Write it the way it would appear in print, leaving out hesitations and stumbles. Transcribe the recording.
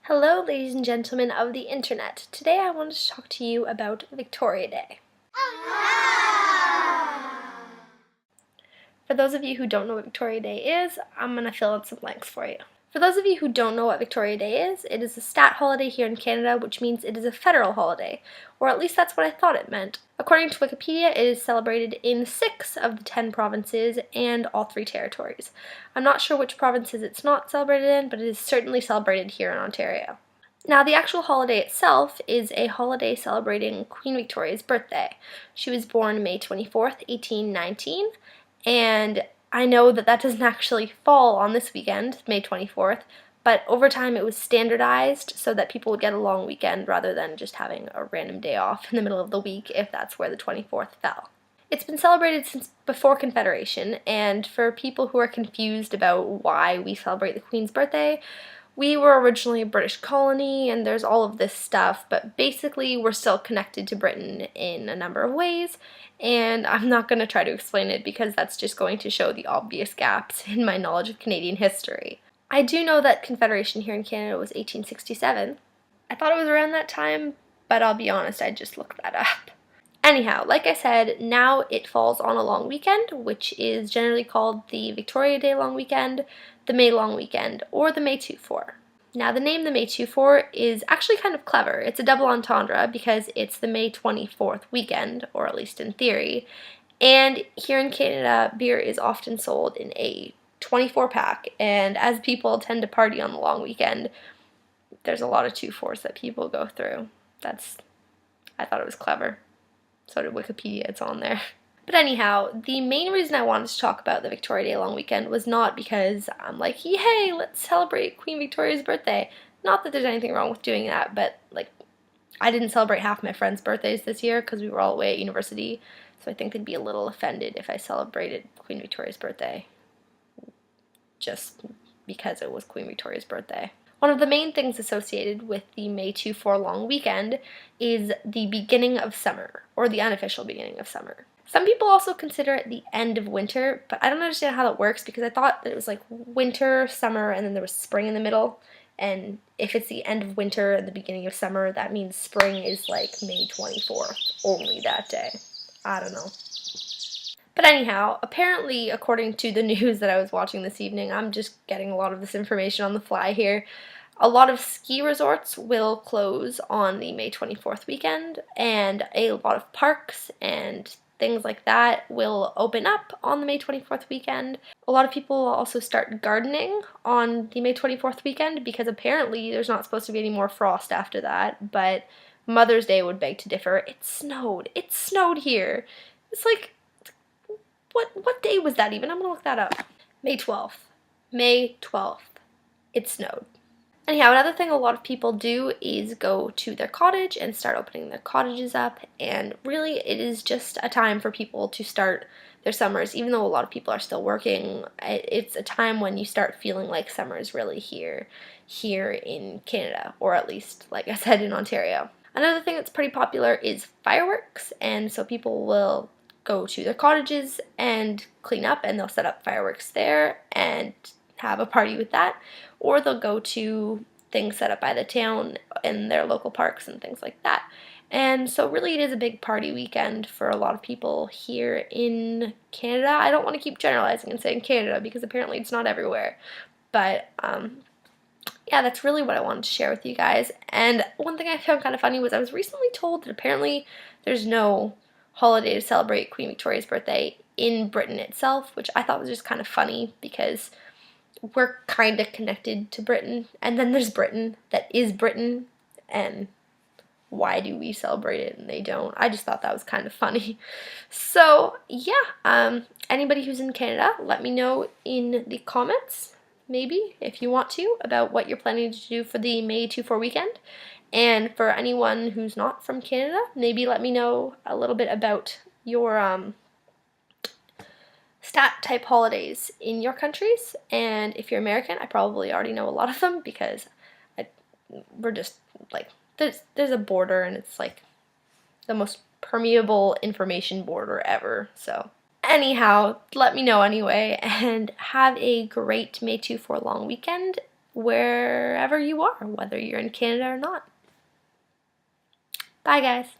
Hello, ladies and gentlemen of the internet. Today I wanted to talk to you about Victoria Day. For those of you who don't know what Victoria Day is, I'm going to fill in some blanks for you. For those of you who don't know what Victoria Day is, it is a stat holiday here in Canada, which means it is a federal holiday, or at least that's what I thought it meant. According to Wikipedia, it is celebrated in 6 of the 10 provinces and all 3 territories. I'm not sure which provinces it's not celebrated in, but it is certainly celebrated here in Ontario. Now, the actual holiday itself is a holiday celebrating Queen Victoria's birthday. She was born May 24th, 1819, and I know that that doesn't actually fall on this weekend, May 24th, but over time it was standardized so that people would get a long weekend rather than just having a random day off in the middle of the week if that's where the 24th fell. It's been celebrated since before Confederation, and for people who are confused about why we celebrate the Queen's birthday, we were originally a British colony and there's all of this stuff, but basically we're still connected to Britain in a number of ways, and I'm not going to try to explain it because that's just going to show the obvious gaps in my knowledge of Canadian history. I do know that Confederation here in Canada was 1867. I thought it was around that time, but I'll be honest, I just looked that up. Anyhow, like I said, now it falls on a long weekend, which is generally called the Victoria Day long weekend, the May long weekend, or the May 2-4. Now, the name the May 2-4 is actually kind of clever. It's a double entendre because it's the May 24th weekend, or at least in theory, and here in Canada, beer is often sold in a 24-pack, and as people tend to party on the long weekend, there's a lot of 2-4s that people go through. I thought it was clever. So did Wikipedia, it's on there. But anyhow, the main reason I wanted to talk about the Victoria Day long weekend was not because I'm like, yay, let's celebrate Queen Victoria's birthday. Not that there's anything wrong with doing that, but like, I didn't celebrate half my friends' birthdays this year because we were all away at university, so I think they'd be a little offended if I celebrated Queen Victoria's birthday just because it was Queen Victoria's birthday. One of the main things associated with the May 2-4 long weekend is the beginning of summer, or the unofficial beginning of summer. Some people also consider it the end of winter, but I don't understand how that works because I thought that it was like winter, summer, and then there was spring in the middle. And if it's the end of winter and the beginning of summer, that means spring is like May 24th, only that day. I don't know. But anyhow, apparently, according to the news that I was watching this evening, I'm just getting a lot of this information on the fly here, a lot of ski resorts will close on the May 24th weekend, and a lot of parks and things like that will open up on the May 24th weekend. A lot of people will also start gardening on the May 24th weekend because apparently there's not supposed to be any more frost after that, but Mother's Day would beg to differ. It snowed. It snowed here. It's like, what day was that even? I'm gonna look that up. May 12th. May 12th. It snowed. Anyhow, another thing a lot of people do is go to their cottage and start opening their cottages up, and really it is just a time for people to start their summers. Even though a lot of people are still working, it's a time when you start feeling like summer is really here in Canada, or at least, like I said, in Ontario. Another thing that's pretty popular is fireworks, and so people will go to their cottages and clean up, and they'll set up fireworks there and have a party with that, or they'll go to things set up by the town in their local parks and things like that. And so really it is a big party weekend for a lot of people here in Canada. I don't want to keep generalizing and saying Canada because apparently it's not everywhere, but yeah, that's really what I wanted to share with you guys. And one thing I found kind of funny was I was recently told that apparently there's no holiday to celebrate Queen Victoria's birthday in Britain itself, which I thought was just kind of funny because we're kind of connected to Britain, and then there's Britain that is Britain, and why do we celebrate it and they don't? I just thought that was kind of funny. So yeah, anybody who's in Canada, let me know in the comments, maybe, if you want to, about what you're planning to do for the May 2-4 weekend. And for anyone who's not from Canada, maybe let me know a little bit about your stat type holidays in your countries. And if you're American, I probably already know a lot of them because we're just like, there's a border and it's like the most permeable information border ever. So anyhow, let me know anyway, and have a great May 2-4 long weekend. wherever you are, whether you're in Canada or not. Bye, guys.